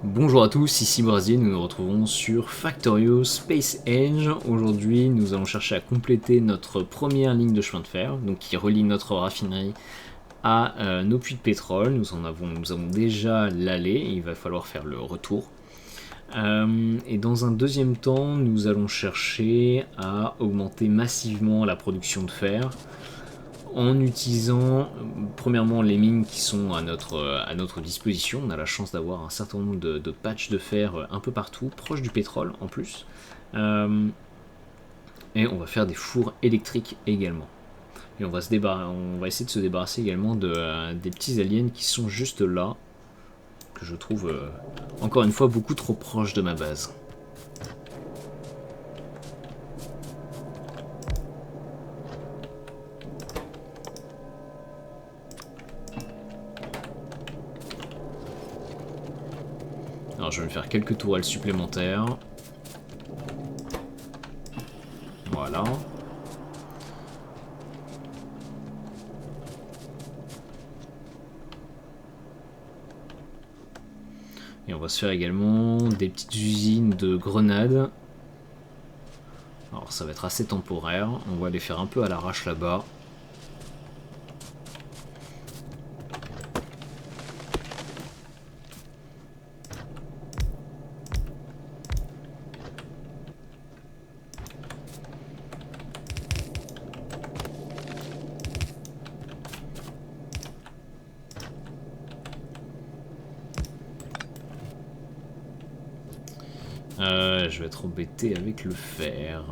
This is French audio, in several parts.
Bonjour à tous, ici Brasil, nous nous retrouvons sur Factorio Space Age. Aujourd'hui, nous allons chercher à compléter notre première ligne de chemin de fer, donc qui relie notre raffinerie à nos puits de pétrole. Nous avons déjà l'allée, il va falloir faire le retour. Et dans un deuxième temps, nous allons chercher à augmenter massivement la production de fer en utilisant premièrement les mines qui sont à notre disposition. On a la chance d'avoir un certain nombre de patchs de fer un peu partout, proche du pétrole en plus. Et on va faire des fours électriques également. Et on va essayer de se débarrasser également des petits aliens qui sont juste là, que je trouve encore une fois beaucoup trop proches de ma base. Alors je vais me faire quelques tourelles supplémentaires. Voilà. Et on va se faire également des petites usines de grenades. Alors ça va être assez temporaire. On va les faire un peu à l'arrache là-bas. Je vais être embêté avec le fer.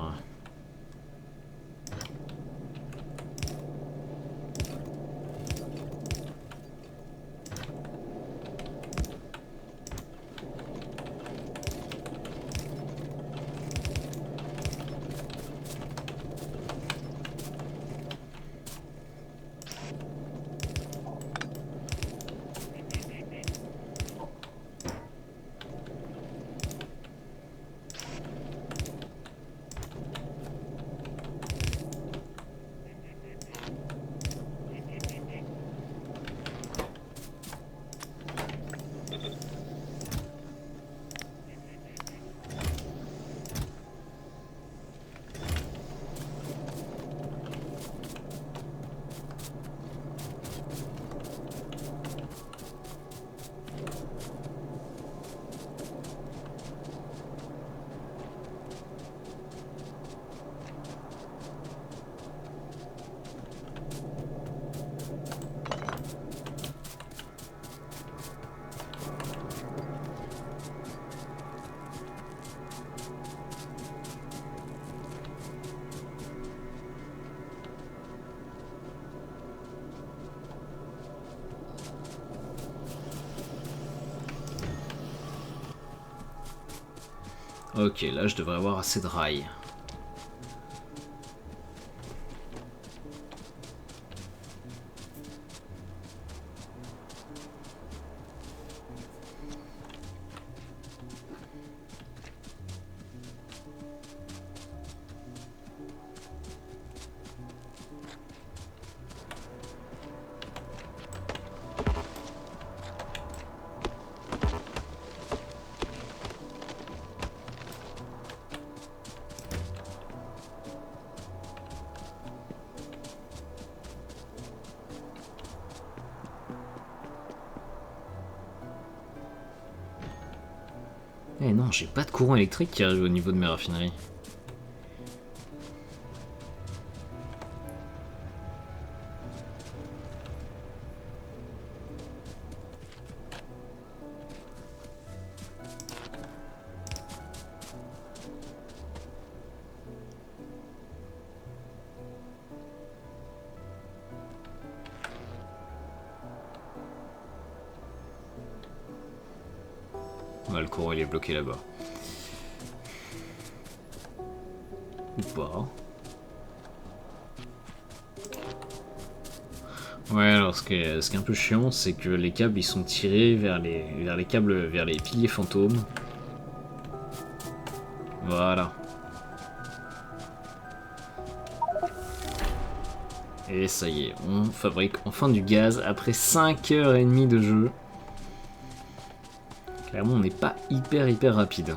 Ok, là je devrais avoir assez de rails. Eh non, j'ai pas de courant électrique qui arrive au niveau de mes raffineries. Ouais, le courant il est bloqué là-bas. Ou pas. Ouais, alors ce qui est un peu chiant, c'est que les câbles ils sont tirés vers les piliers fantômes. Voilà. Et ça y est, on fabrique enfin du gaz après 5h30 de jeu. Clairement, on n'est pas hyper rapide.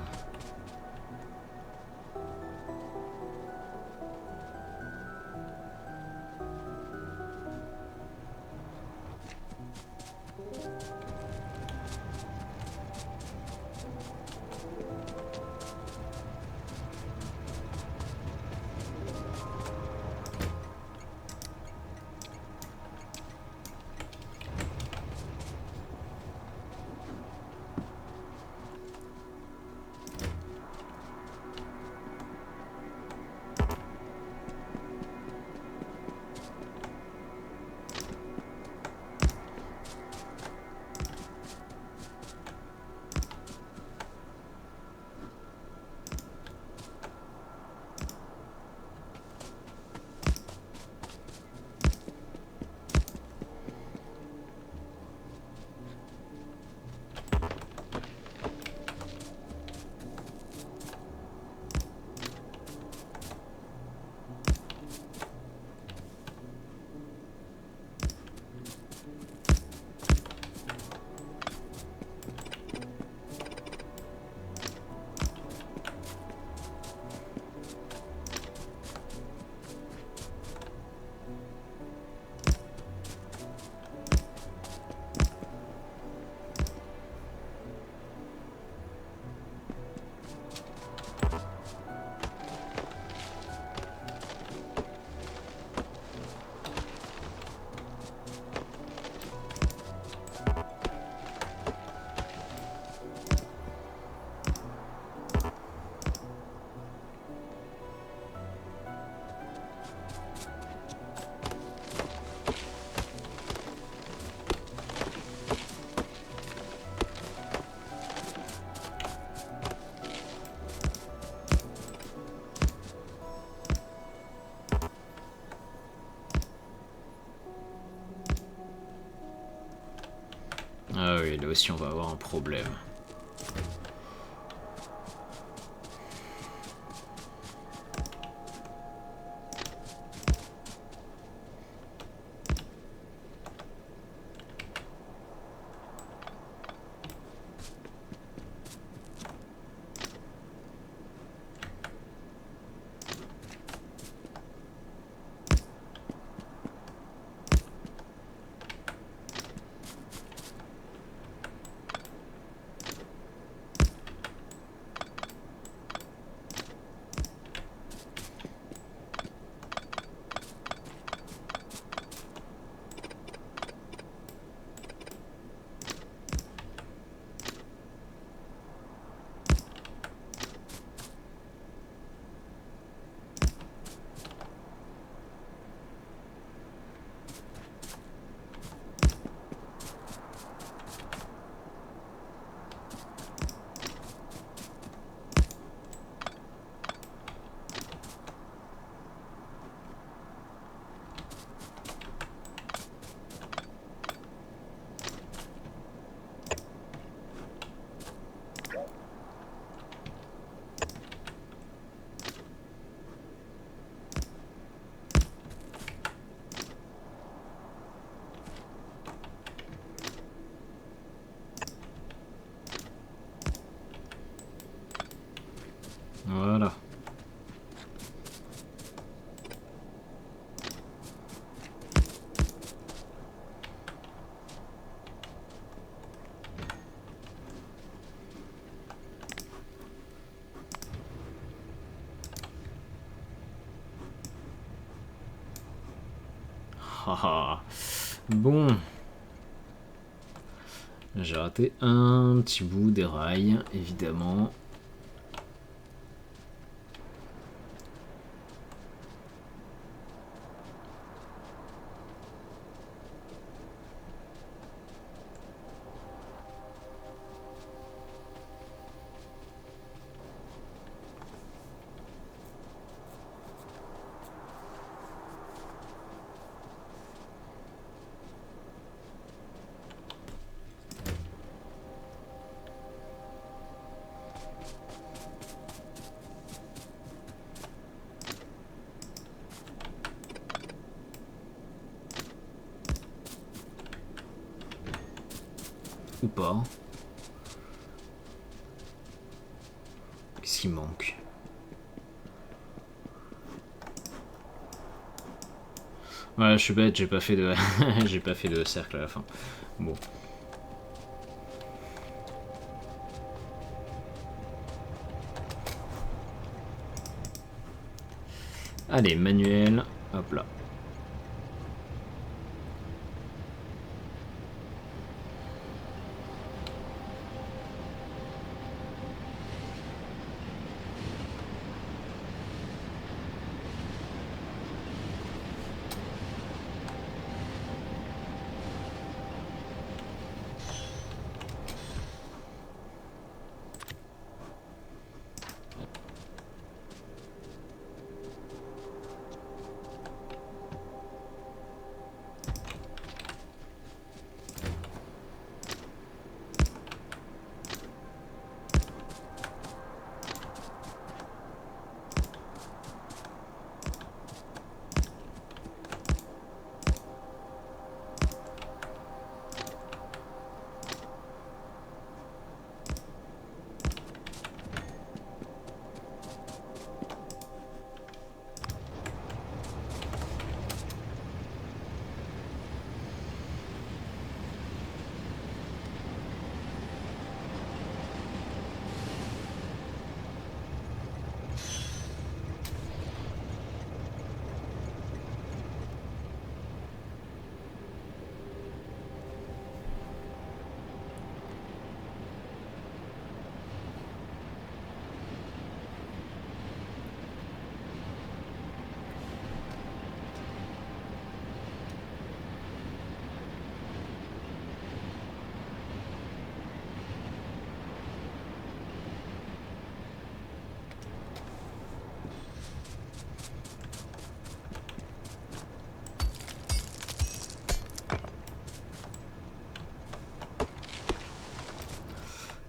Ah oui, là aussi on va avoir un problème. Voilà. Haha. Bon. J'ai raté un petit bout des rails, évidemment. Ou pas. Qu'est-ce qui manque? Ouais, je suis bête, j'ai pas fait de j'ai pas fait de cercle à la fin. Bon. Allez, manuel, hop là.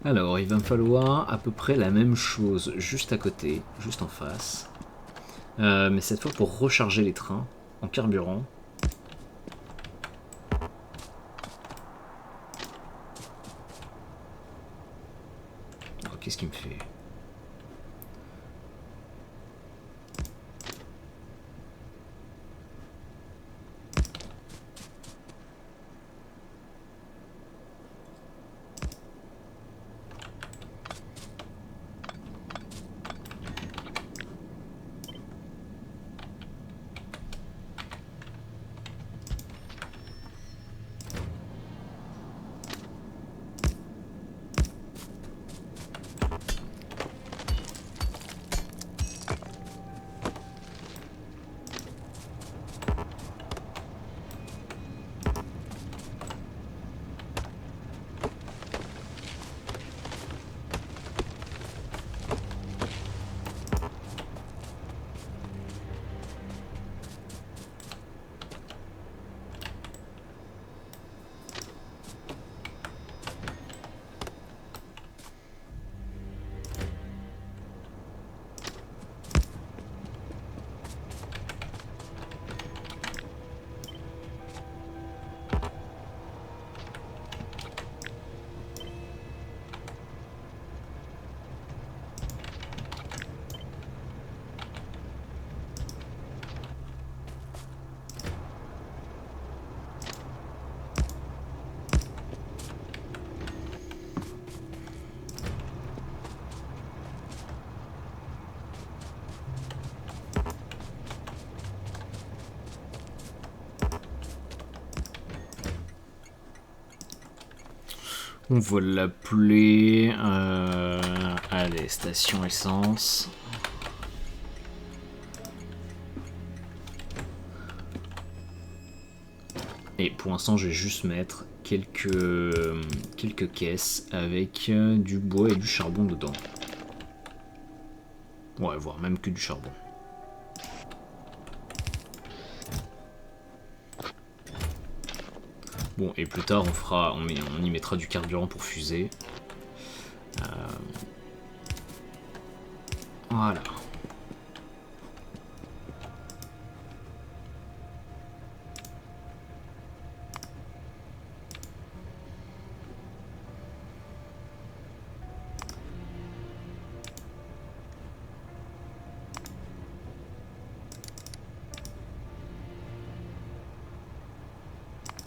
Alors, il va me falloir à peu près la même chose juste à côté, juste en face. Mais cette fois pour recharger les trains en carburant. Alors, qu'est-ce qu'il me fait? On va l'appeler... allez, station essence. Et pour l'instant, je vais juste mettre quelques caisses avec du bois et du charbon dedans. Ouais, voire même que du charbon. Bon, et plus tard, on y mettra du carburant pour fuser. Voilà.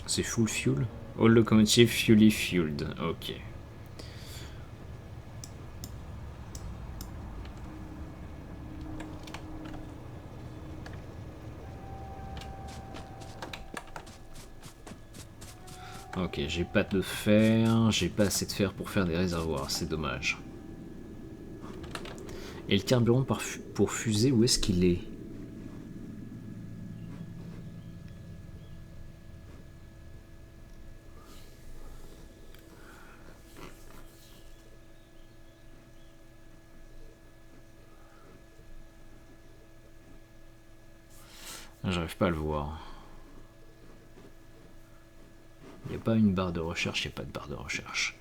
C'est full fuel. All locomotive fully fueled. Ok. Ok, j'ai pas de fer, j'ai pas assez de fer pour faire des réservoirs, c'est dommage. Et le carburant pour fusée, où est-ce qu'il est? J'arrive pas à le voir. Il n'y a pas une barre de recherche, il n'y a pas de barre de recherche.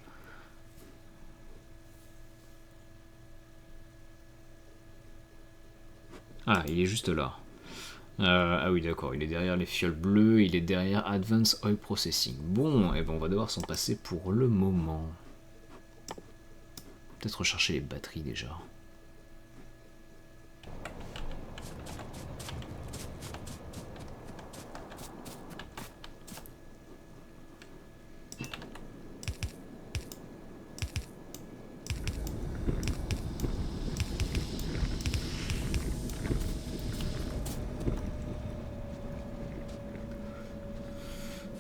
Ah, il est juste là. Ah oui, d'accord, il est derrière les fioles bleues, il est derrière Advanced Oil Processing. Bon, et ben on va devoir s'en passer pour le moment. Peut-être rechercher les batteries déjà.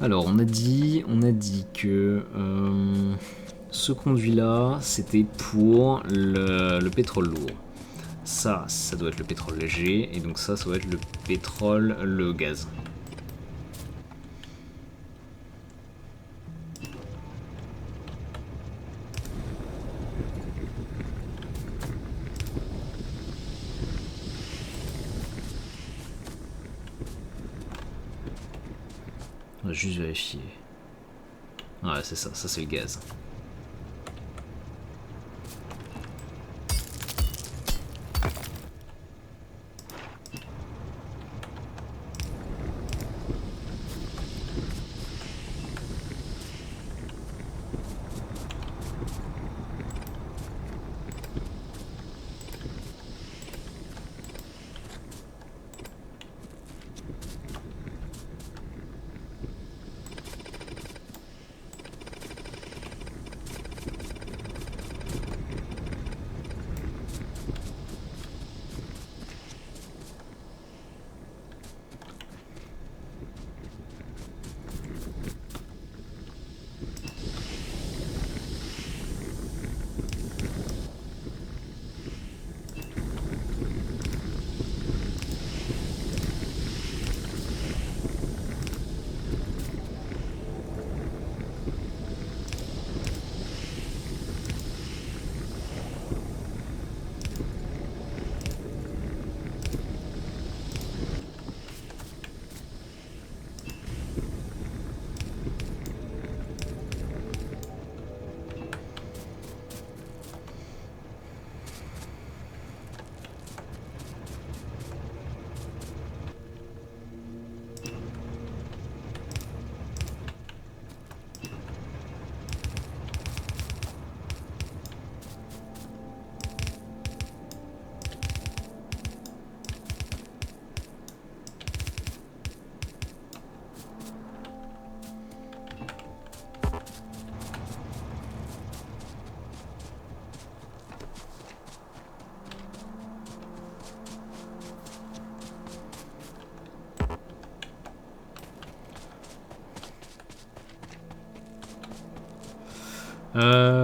Alors, on a dit que ce conduit-là, c'était pour le pétrole lourd. Ça doit être le pétrole léger, et donc ça doit être le pétrole, le gaz. On va juste vérifier. Ouais, c'est ça c'est le gaz.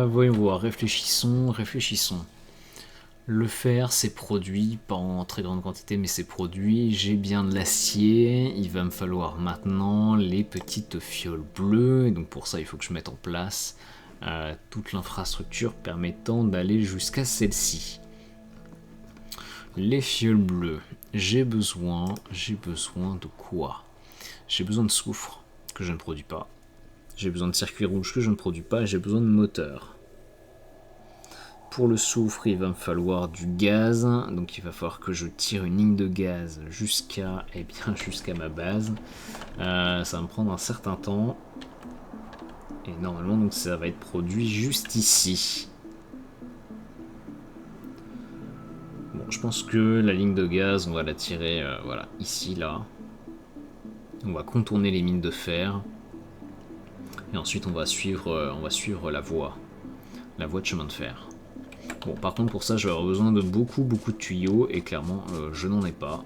Voyons voir, réfléchissons. Le fer, c'est produit, pas en très grande quantité, mais c'est produit. J'ai bien de l'acier. Il va me falloir maintenant les petites fioles bleues. Et donc pour ça, il faut que je mette en place toute l'infrastructure permettant d'aller jusqu'à celle-ci. Les fioles bleues. J'ai besoin de quoi? J'ai besoin de soufre, que je ne produis pas. J'ai besoin de circuit rouge, que je ne produis pas. Et j'ai besoin de moteur. Pour le soufre, il va me falloir du gaz, donc il va falloir que je tire une ligne de gaz jusqu'à ma base. Ça va me prendre un certain temps. Et normalement, donc ça va être produit juste ici. Bon, je pense que la ligne de gaz, on va la tirer voilà, ici, là. On va contourner les mines de fer. Et ensuite on va suivre la voie de chemin de fer. Bon, par contre pour ça je vais avoir besoin de beaucoup de tuyaux et clairement je n'en ai pas.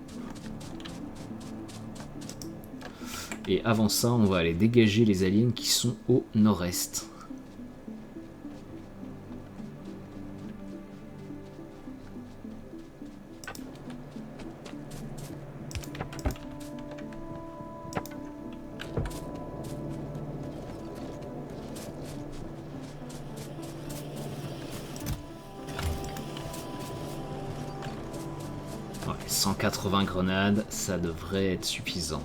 Et avant ça on va aller dégager les aliens qui sont au nord-est. Ouais, 180 grenades, ça devrait être suffisant.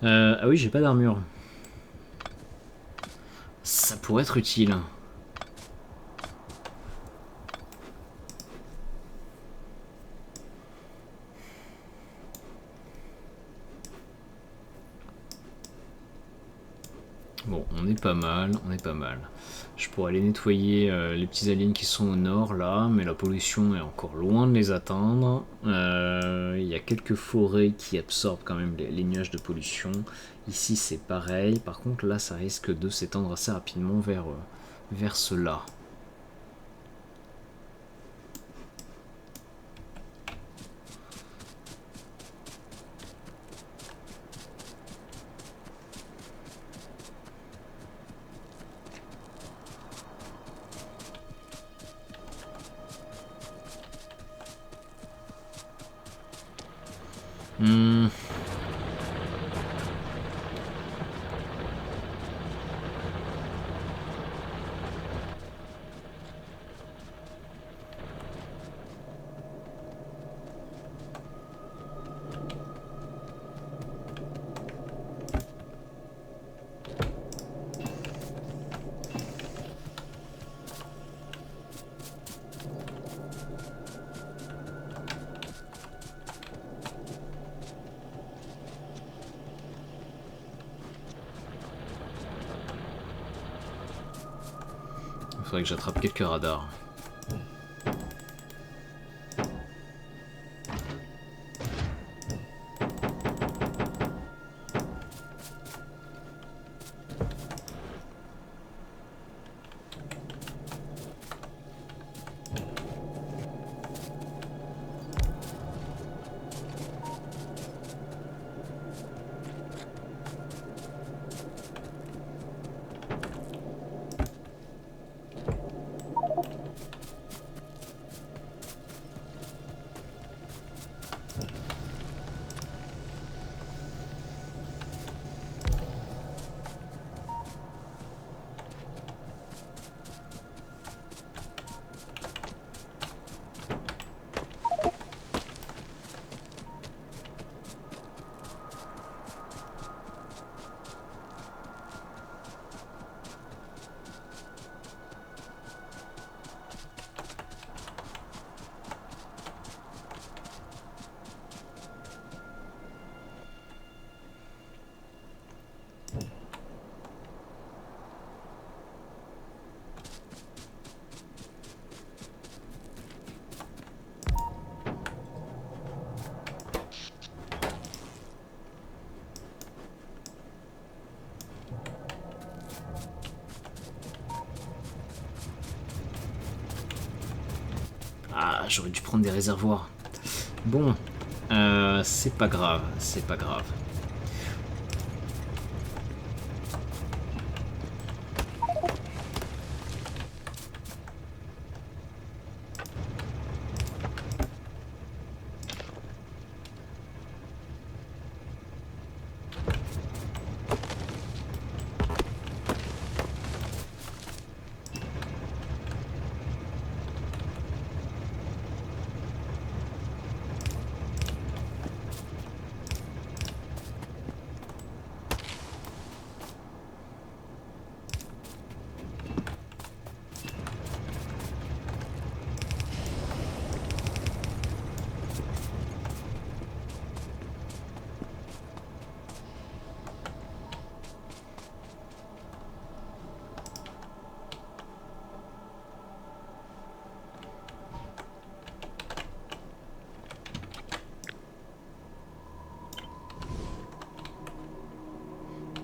Ah oui, j'ai pas d'armure. Ça pourrait être utile. Bon, on est pas mal, on est pas mal. Je pourrais aller nettoyer les petits aliens qui sont au nord là, mais la pollution est encore loin de les atteindre. Il y a quelques forêts qui absorbent quand même les nuages de pollution. Ici c'est pareil, par contre là ça risque de s'étendre assez rapidement vers cela. Il faudrait que j'attrape quelques radars. j'aurais dû prendre des réservoirs. Bon, c'est pas grave, c'est pas grave.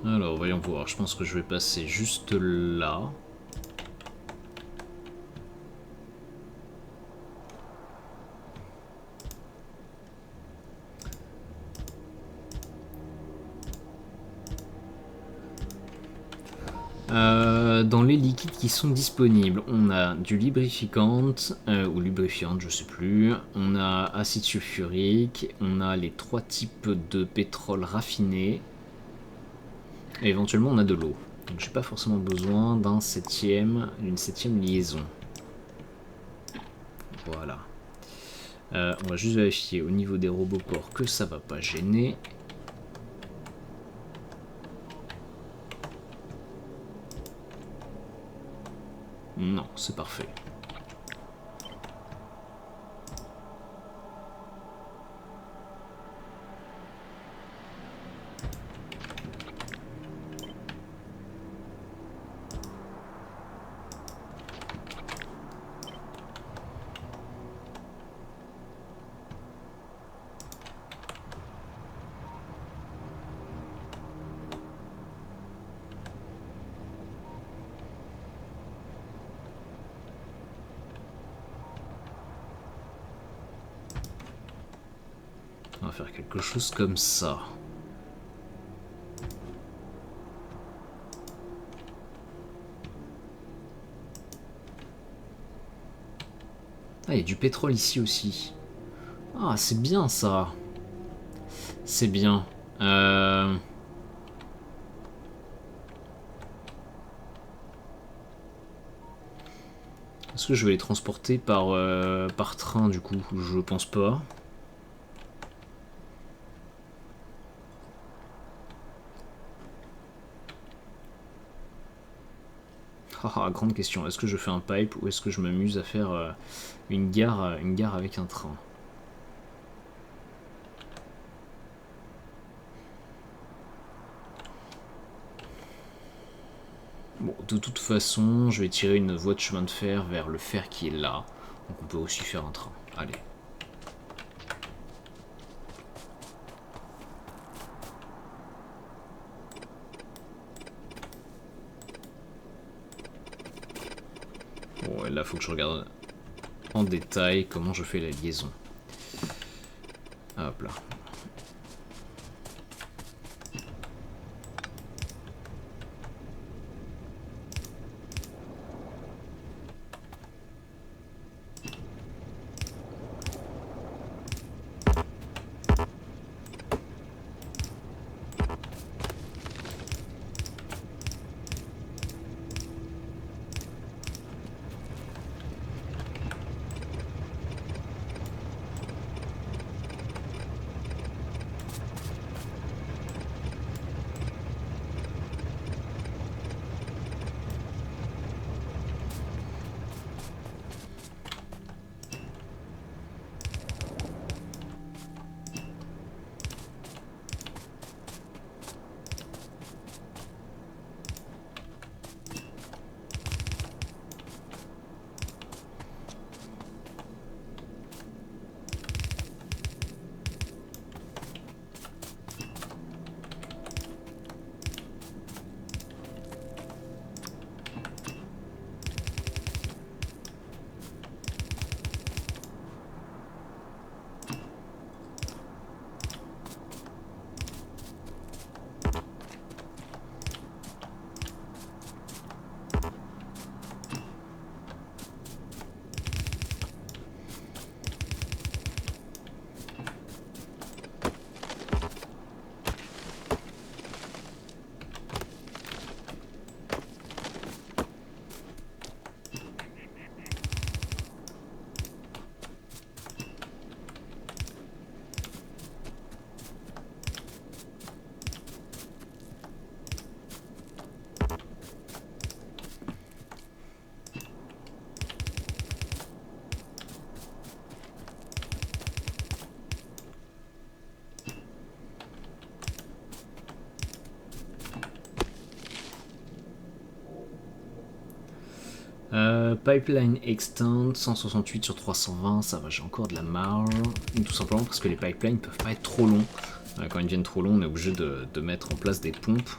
Alors, voyons voir. Je pense que je vais passer juste là. Dans les liquides qui sont disponibles, on a du lubrifiant, ou lubrifiant, je sais plus. On a acide sulfurique. On a les 3 types de pétrole raffiné. Et éventuellement, on a de l'eau. Donc, j'ai pas forcément besoin d'une septième liaison. Voilà. On va juste vérifier au niveau des robots corps que ça va pas gêner. Non, c'est parfait. On va faire quelque chose comme ça. Ah, il y a du pétrole ici aussi. Ah, c'est bien ça. C'est bien. Est-ce que je vais les transporter par train du coup? Je pense pas. Ah, grande question. Est-ce que je fais un pipe ou est-ce que je m'amuse à faire une gare avec un train? Bon, de toute façon, je vais tirer une voie de chemin de fer vers le fer qui est là. Donc on peut aussi faire un train. Allez. Bon, et là, faut que je regarde en détail comment je fais la liaison. Hop là. Pipeline Extend, 168 sur 320, ça va, j'ai encore de la marge. Tout simplement parce que les pipelines peuvent pas être trop longs. Quand ils deviennent trop longs, on est obligé de mettre en place des pompes.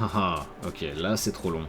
Haha, ok, là c'est trop long.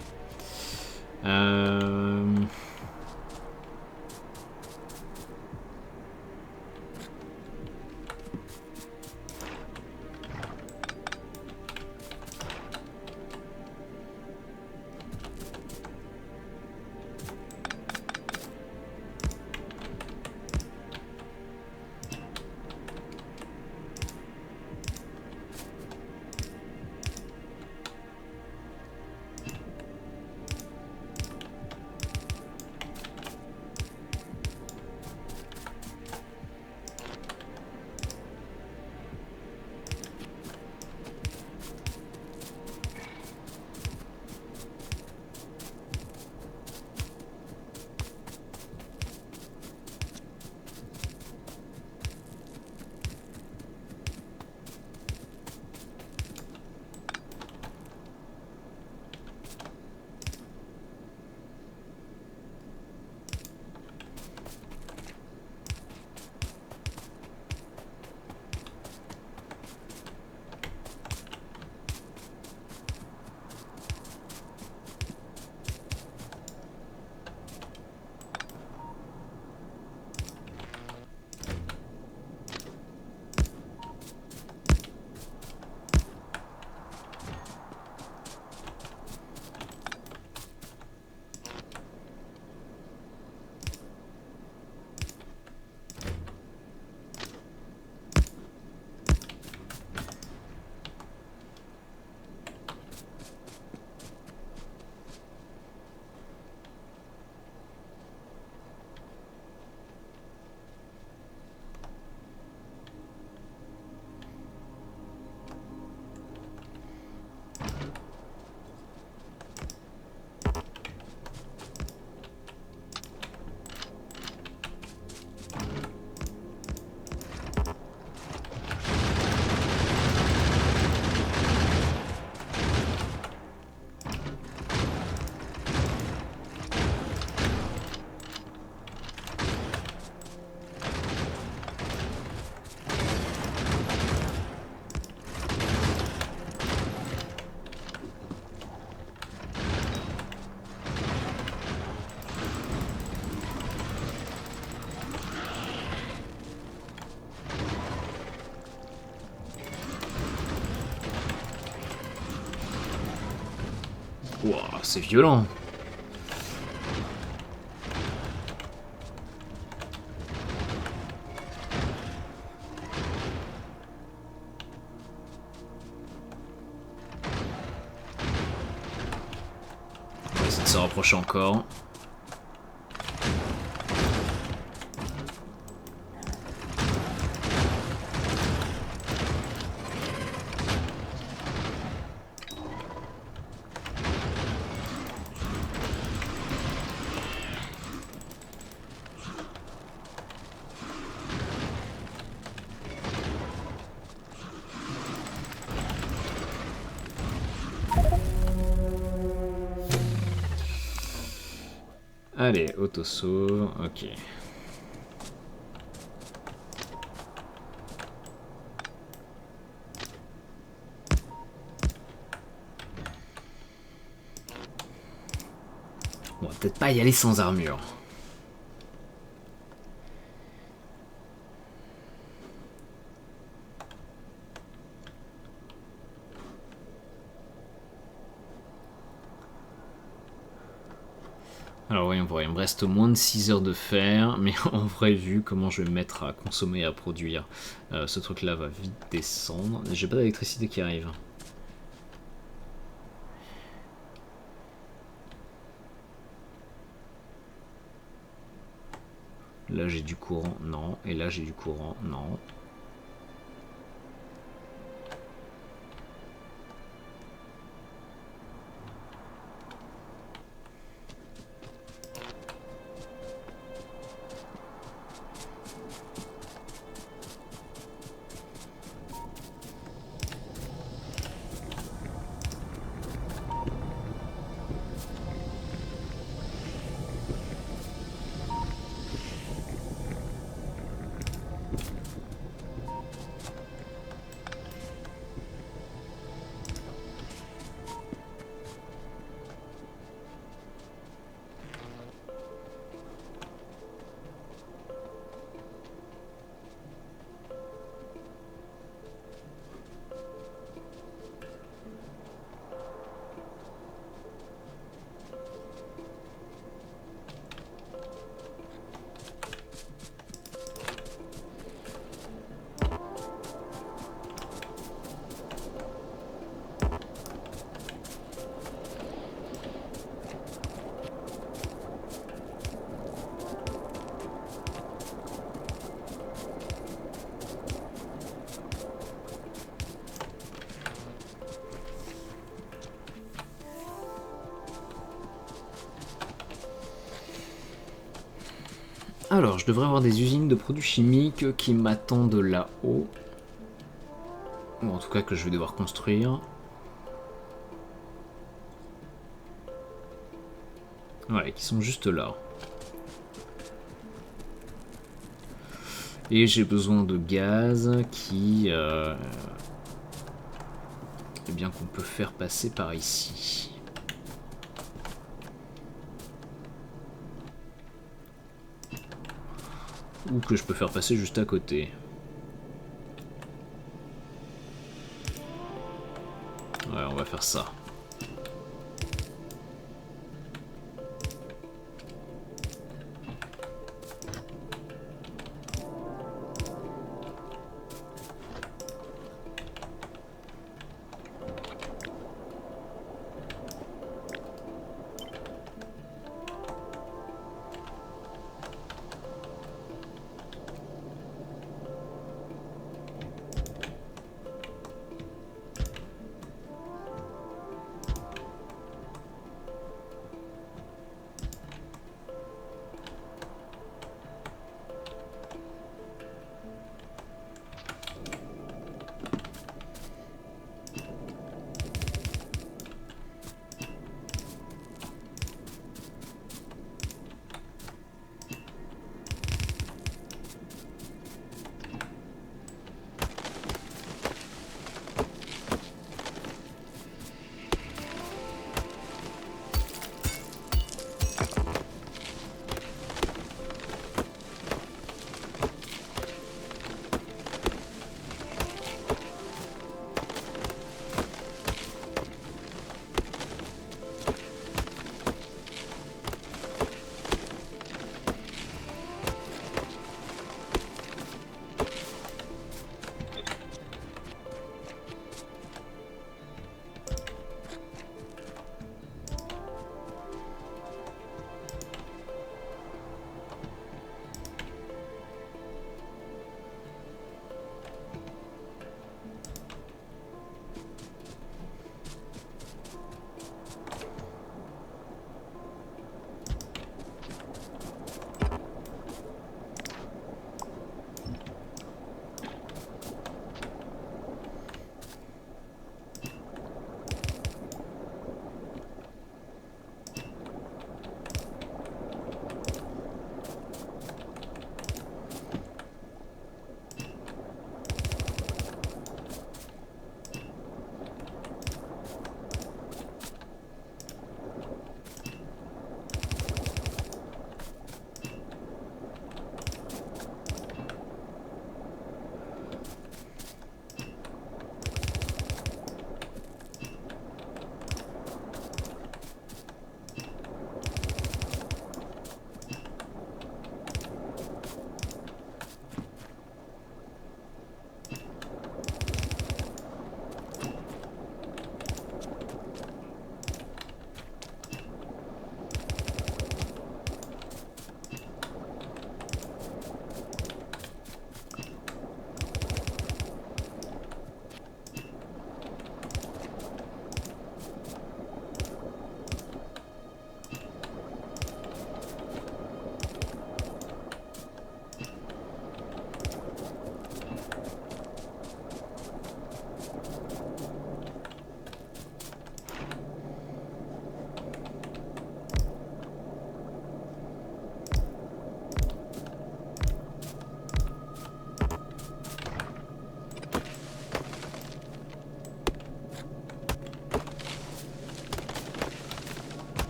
Ouah, c'est violent. On va essayer de se rapprocher encore. Allez, auto-sauve, ok. Bon, on va peut-être pas y aller sans armure. Alors voyons voir, il me reste moins de 6 heures de fer, mais en vrai, vu comment je vais me mettre à consommer et à produire, ce truc-là va vite descendre. J'ai pas d'électricité qui arrive. Là j'ai du courant, non. Et là j'ai du courant, non. Alors, je devrais avoir des usines de produits chimiques qui m'attendent là-haut. Ou en tout cas que je vais devoir construire. Ouais, qui sont juste là. Et j'ai besoin de gaz qui... eh bien qu'on peut faire passer par ici. Ou que je peux faire passer juste à côté. Ouais, on va faire ça.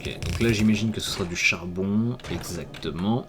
Ok, donc là j'imagine que ce sera du charbon, exactement.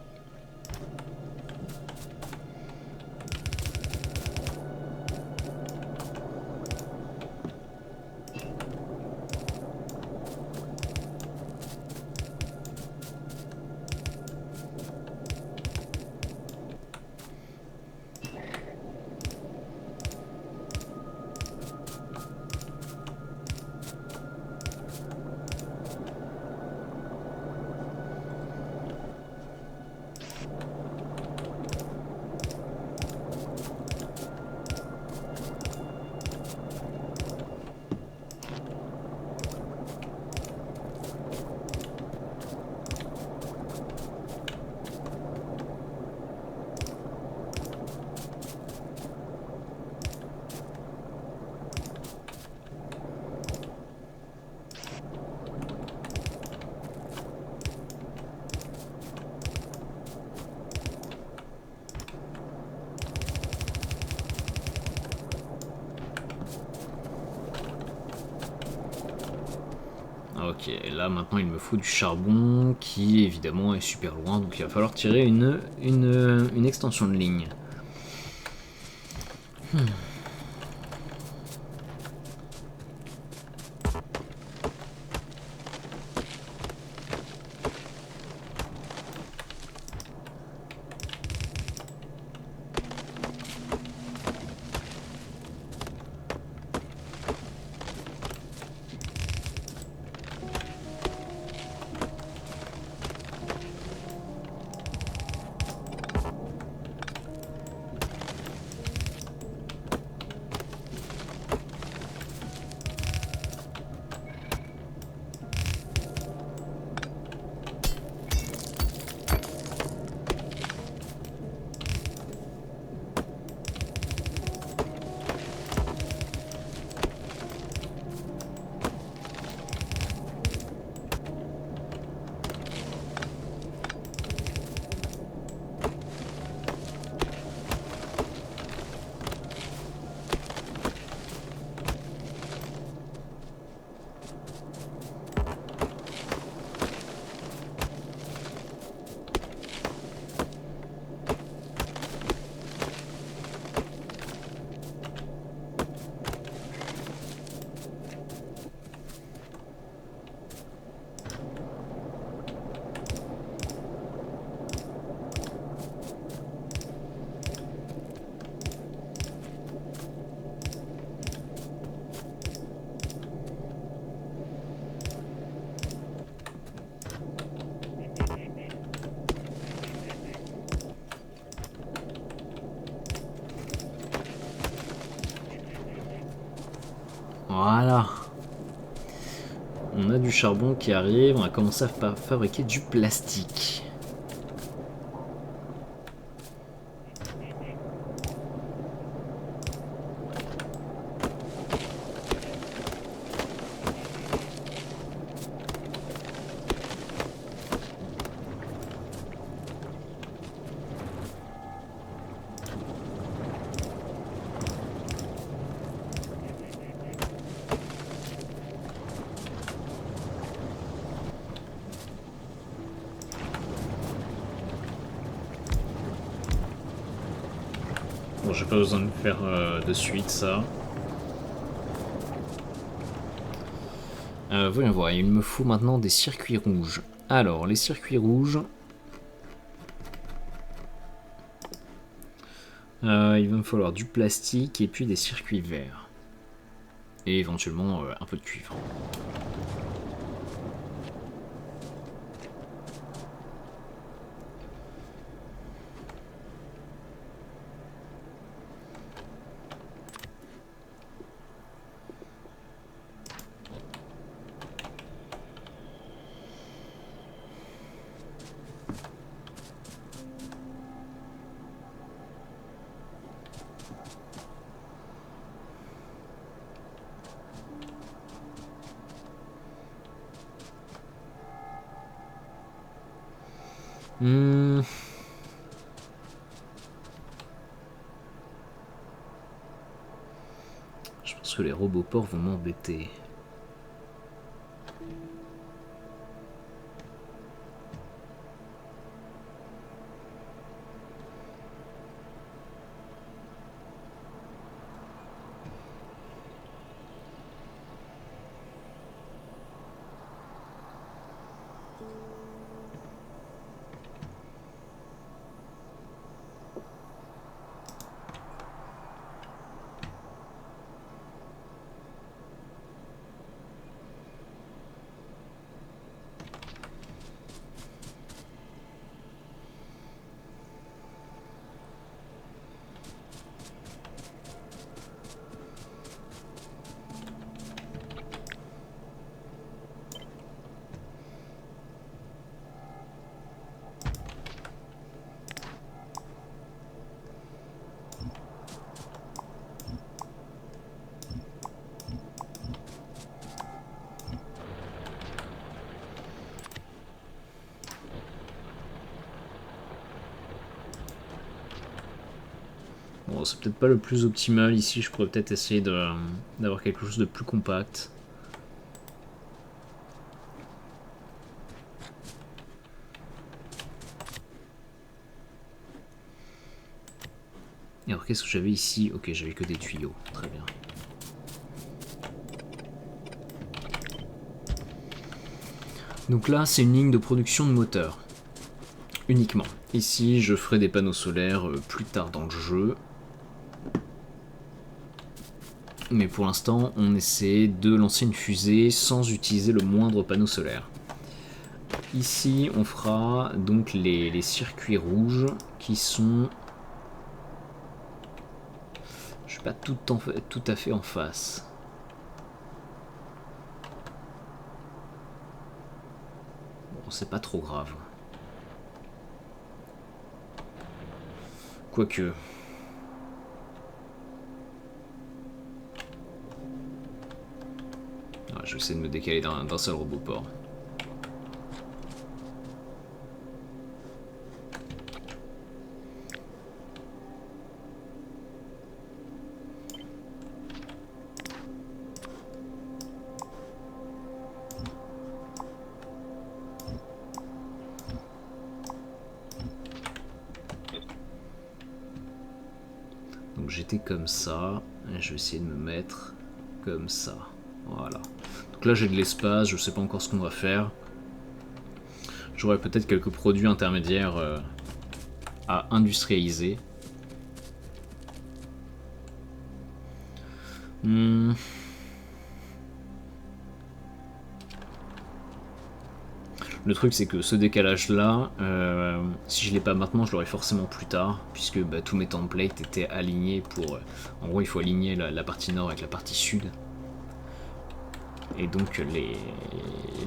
Ok, là maintenant il me faut du charbon qui évidemment est super loin, donc il va falloir tirer une extension de ligne. Voilà. On a du charbon qui arrive, on va commencer à fabriquer du plastique. Bon, j'ai pas besoin de le faire de suite ça. Voyons voir, il me faut maintenant des circuits rouges. Alors, les circuits rouges... il va me falloir du plastique et puis des circuits verts. Et éventuellement un peu de cuivre. Hmm. Je pense que les robots porcs vont m'embêter. Bon, c'est peut-être pas le plus optimal ici, je pourrais peut-être essayer d'avoir quelque chose de plus compact. Et alors qu'est-ce que j'avais ici? Ok, j'avais que des tuyaux, très bien. Donc là, c'est une ligne de production de moteur, uniquement. Ici, je ferai des panneaux solaires plus tard dans le jeu. Mais pour l'instant, on essaie de lancer une fusée sans utiliser le moindre panneau solaire. Ici, on fera donc les circuits rouges qui sont... Je suis pas tout à fait en face. Bon, c'est pas trop grave. Quoique... Ah, je vais essayer de me décaler d'un seul robot port. Donc j'étais comme ça, et je vais essayer de me mettre comme ça. Voilà. Donc là j'ai de l'espace, je sais pas encore ce qu'on va faire. J'aurai peut-être quelques produits intermédiaires à industrialiser. Le truc c'est que ce décalage là, si je l'ai pas maintenant, je l'aurai forcément plus tard, puisque bah, tous mes templates étaient alignés pour... en gros il faut aligner la partie nord avec la partie sud. Et donc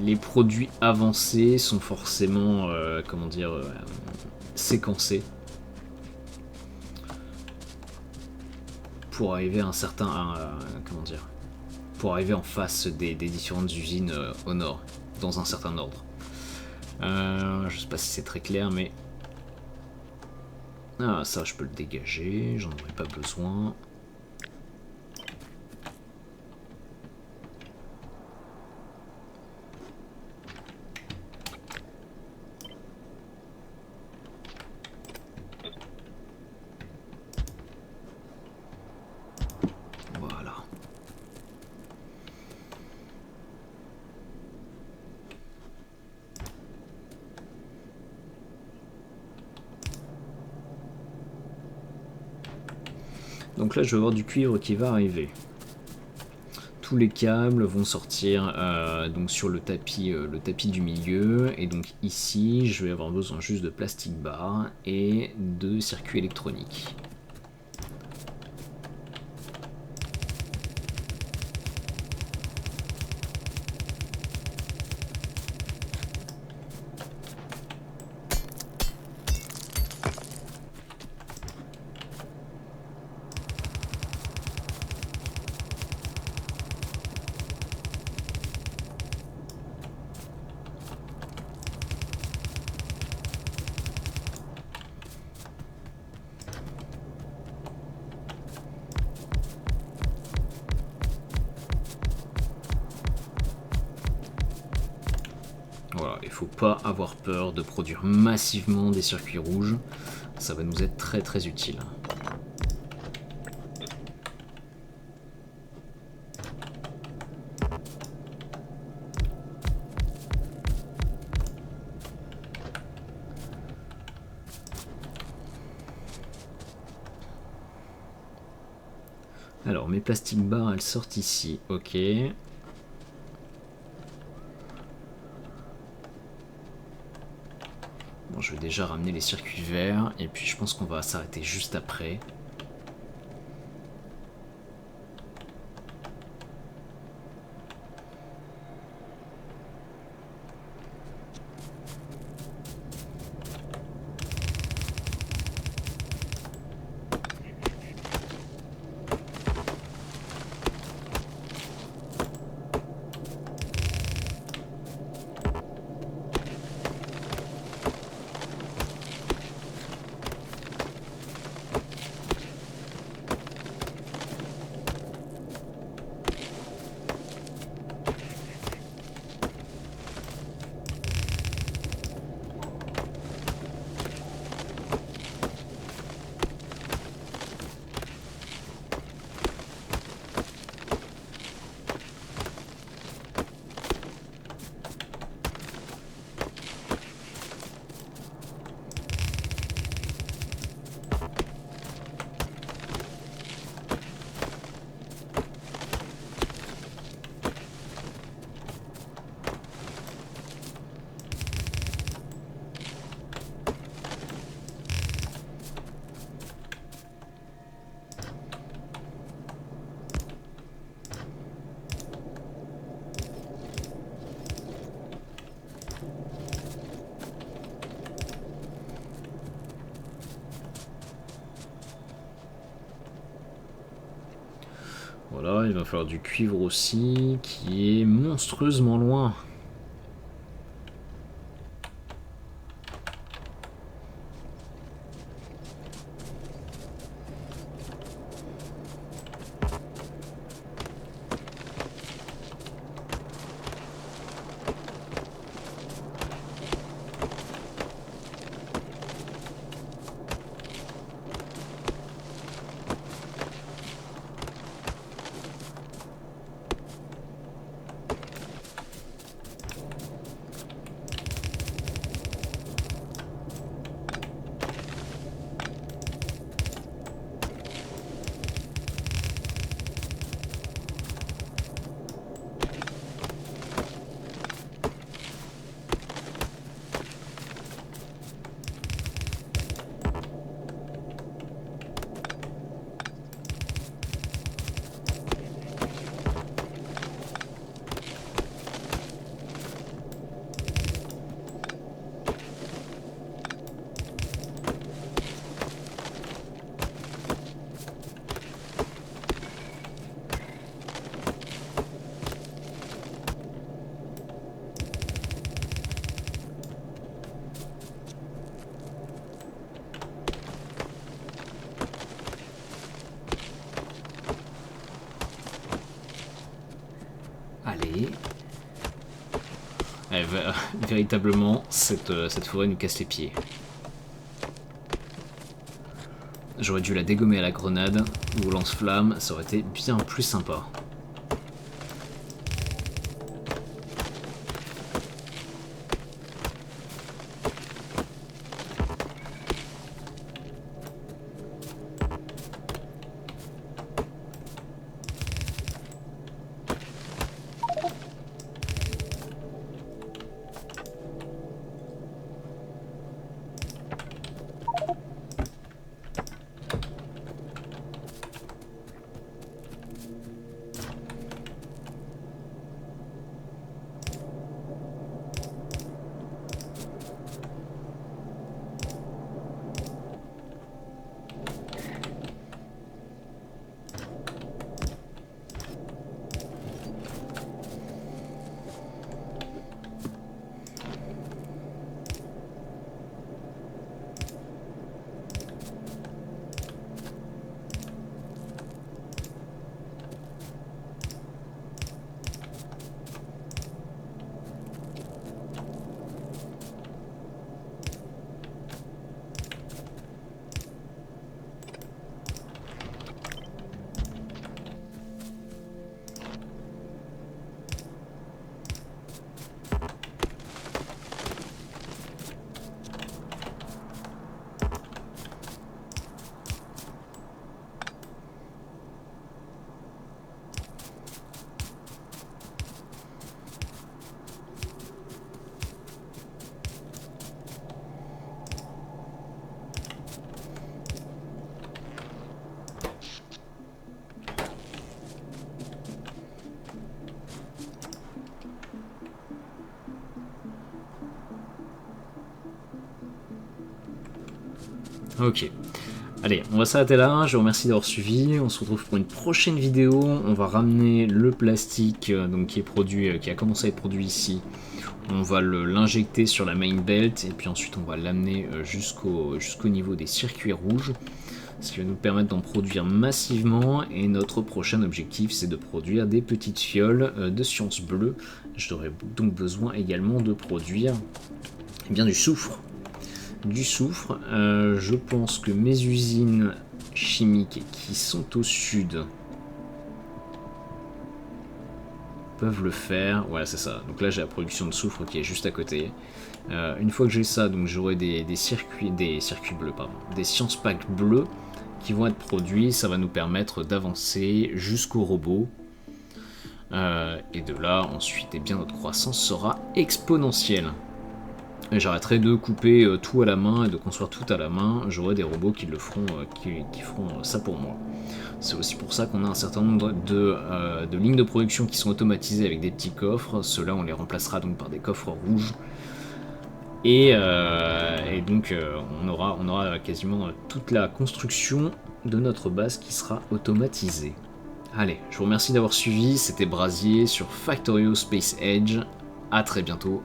les produits avancés sont forcément, comment dire, séquencés. Pour arriver à un certain... comment dire, pour arriver en face des différentes usines au nord, dans un certain ordre. Je sais pas si c'est très clair, mais... Ah, ça, je peux le dégager, j'en aurais pas besoin. Voilà. Donc là, je vais avoir du cuivre qui va arriver. Tous les câbles vont sortir donc sur le tapis du milieu. Et donc ici, je vais avoir besoin juste de plastic bar et de circuits électroniques. Voilà, il faut pas avoir peur de produire massivement des circuits rouges, ça va nous être très très utile. Alors mes plastic bars elles sortent ici, ok. Bon, je vais déjà ramener les circuits verts et puis je pense qu'on va s'arrêter juste après. Voilà, il va falloir du cuivre aussi, qui est monstrueusement loin. Allez. Véritablement, cette forêt nous casse les pieds. J'aurais dû la dégommer à la grenade ou au lance-flamme, ça aurait été bien plus sympa. Ok. Allez, on va s'arrêter là, je vous remercie d'avoir suivi, on se retrouve pour une prochaine vidéo, on va ramener le plastique donc, qui est produit, qui a commencé à être produit ici, on va l'injecter sur la main belt, et puis ensuite on va l'amener jusqu'au niveau des circuits rouges, ce qui va nous permettre d'en produire massivement, et notre prochain objectif c'est de produire des petites fioles de science bleue. J'aurai donc besoin également de produire bien du soufre. Je pense que mes usines chimiques qui sont au sud peuvent le faire. Voilà, c'est ça. Donc là, j'ai la production de soufre qui est juste à côté. Une fois que j'ai ça, donc j'aurai des circuits bleus, pardon, des science packs bleus qui vont être produits. Ça va nous permettre d'avancer jusqu'au robot. Et de là, ensuite, eh bien, notre croissance sera exponentielle. Et j'arrêterai de couper tout à la main et de construire tout à la main. J'aurai des robots qui le feront, qui feront ça pour moi. C'est aussi pour ça qu'on a un certain nombre de lignes de production qui sont automatisées avec des petits coffres. Ceux-là, on les remplacera donc par des coffres rouges. Et donc, on aura quasiment toute la construction de notre base qui sera automatisée. Allez, je vous remercie d'avoir suivi, c'était Brasier sur Factorio Space Edge. À très bientôt.